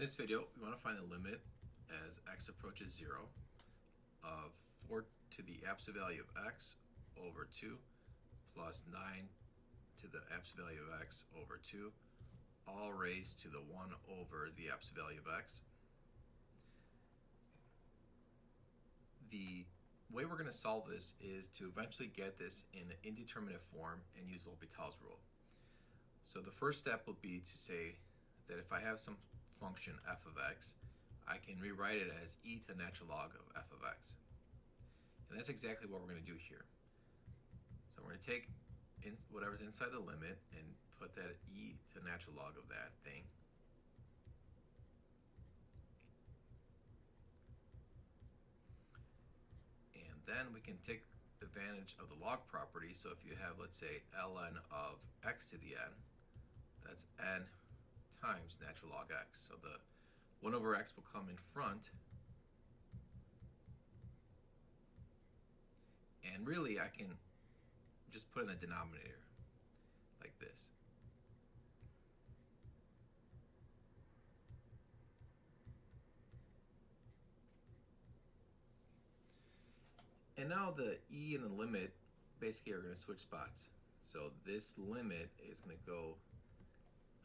this video, we want to find the limit as x approaches 0 of 4 to the absolute value of x over 2 plus 9 to the absolute value of x over 2, all raised to the 1 over the absolute value of x. The way we're going to solve this is to eventually get this in an indeterminate form and use L'Hopital's rule. So the first step will be to say that if I have some function f of x, I can rewrite it as e to the natural log of f of x. And that's exactly what we're going to do here. So we're going to take whatever's inside the limit and put that e to the natural log of that thing. And then we can take advantage of the log property. So if you have, let's say, ln of x to the n, that's n times natural log x. So the 1 over x will come in front. And really, I can just put in the denominator like this. And now the e and the limit basically are going to switch spots. So this limit is going to go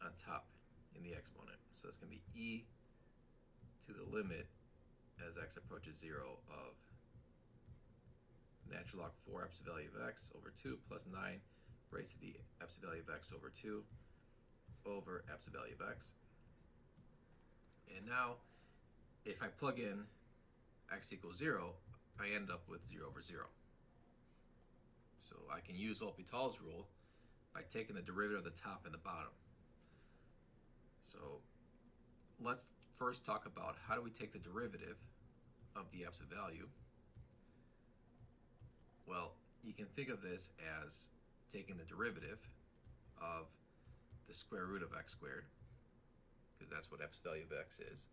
on top in the exponent. So it's going to be e to the limit as x approaches 0 of natural log 4 absolute value of x over 2 plus 9 raised to the absolute value of x over 2 over absolute value of x. And now if I plug in x equals 0, I end up with 0 over 0. So I can use L'Hopital's rule by taking the derivative of the top and the bottom. So let's first talk about how do we take the derivative of the absolute value. Well, you can think of this as taking the derivative of the square root of x squared, because that's what absolute value of x is.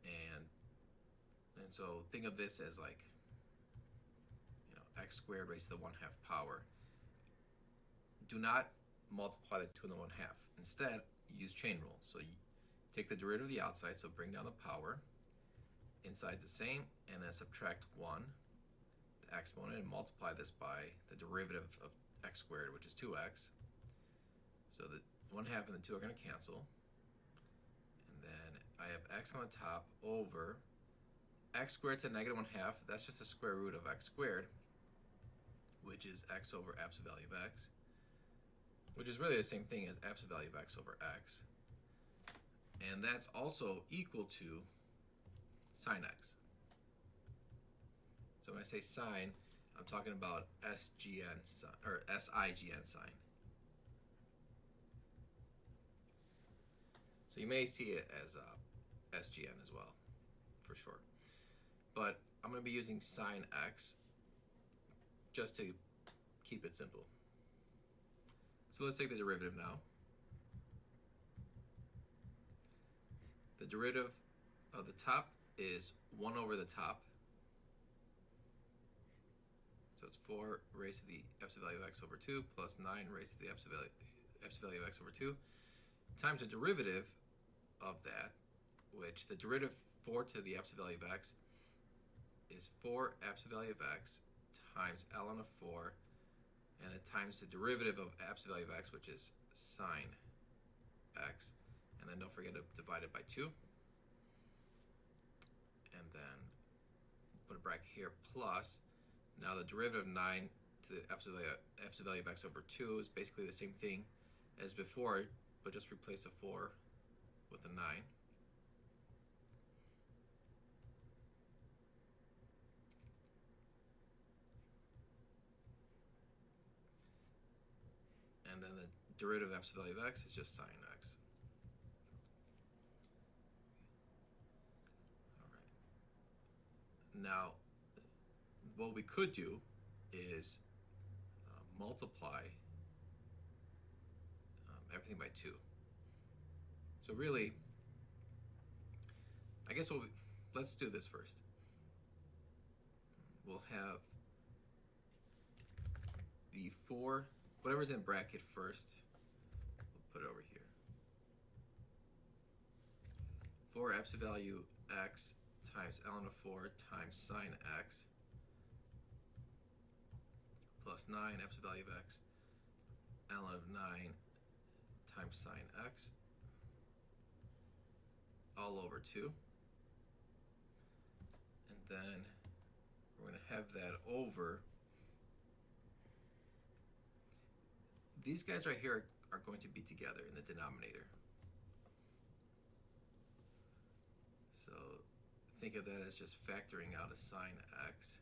And so think of this as like, x squared raised to the 1/2 power. Do not multiply the 2 and the 1/2. Instead, use chain rule. So you take the derivative of the outside, so bring down the power. Inside's the same, and then subtract 1, the exponent, and multiply this by the derivative of x squared, which is 2x. So the 1/2 and the 2 are going to cancel. And then I have x on the top over x squared to negative 1/2. That's just the square root of x squared, which is x over absolute value of x, which is really the same thing as absolute value of x over x. And that's also equal to sine x. So when I say sine, I'm talking about SGN sine, or SIGN sine. So you may see it as SGN as well, for short. But I'm going to be using sine x just to keep it simple. So let's take the derivative now. The derivative of the top is 1 over the top. So it's 4 raised to the absolute value of x over 2 plus 9 raised to the absolute value of x over 2 times the derivative of that, which the derivative 4 to the absolute value of x is 4 absolute value of x times ln of 4, and it times the derivative of absolute value of x, which is sine x, and then don't forget to divide it by 2, and then put a bracket here, plus, now the derivative of 9 to the absolute value of x over 2 is basically the same thing as before, but just replace a 4 with a 9. And then the derivative of absolute value of x is just sine x. All right. Now, what we could do is multiply everything by 2. So really, I guess let's do this first. We'll have the 4, whatever's in bracket first, we'll put it over here. 4 absolute value x times ln of 4 times sine x plus 9 absolute value of x ln of 9 times sine x all over 2. And then we're going to have that over. These guys right here are going to be together in the denominator. So think of that as just factoring out a sine x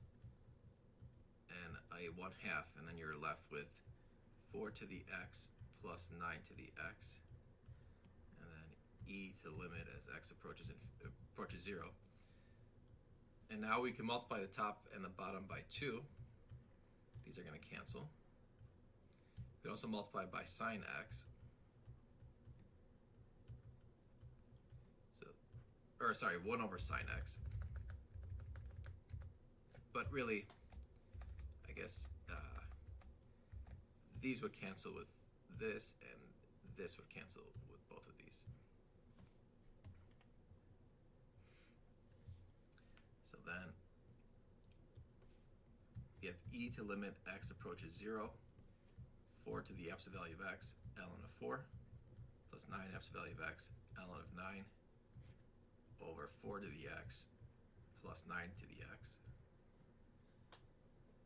and a 1/2, and then you're left with 4 to the x plus 9 to the x, and then e to the limit as x approaches 0. And now we can multiply the top and the bottom by 2. These are going to cancel. We can also multiply by sine x. Or sorry, 1 over sine x. But really, I guess these would cancel with this, and this would cancel with both of these. So then we have e to limit x approaches 0, 4 to the absolute value of x, ln of 4, plus 9 absolute value of x, ln of 9, over 4 to the x plus 9 to the x.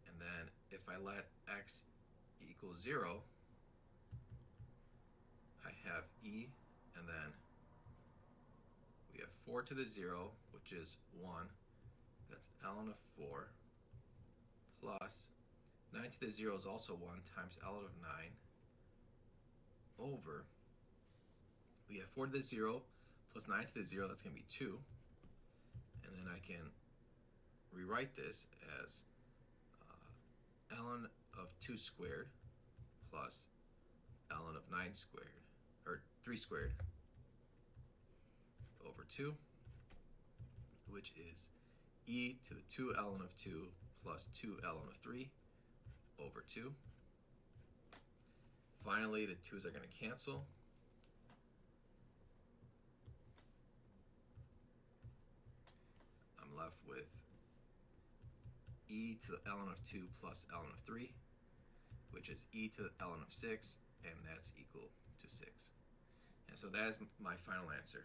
And then if I let x equal 0, I have e, and then we have 4 to the 0, which is 1. That's ln of 4, plus 9 to the 0 is also 1 times ln of 9, over, we have 4 to the 0 plus 9 to the 0, that's going to be 2. And then I can rewrite this as ln of 2 squared plus ln of 9 squared, or 3 squared, over 2, which is e to the 2 ln of 2 plus 2 ln of 3 over 2. Finally, the 2's are going to cancel. I'm left with e to the ln of 2 plus ln of 3, which is e to the ln of 6, and that's equal to 6. And so that is my final answer.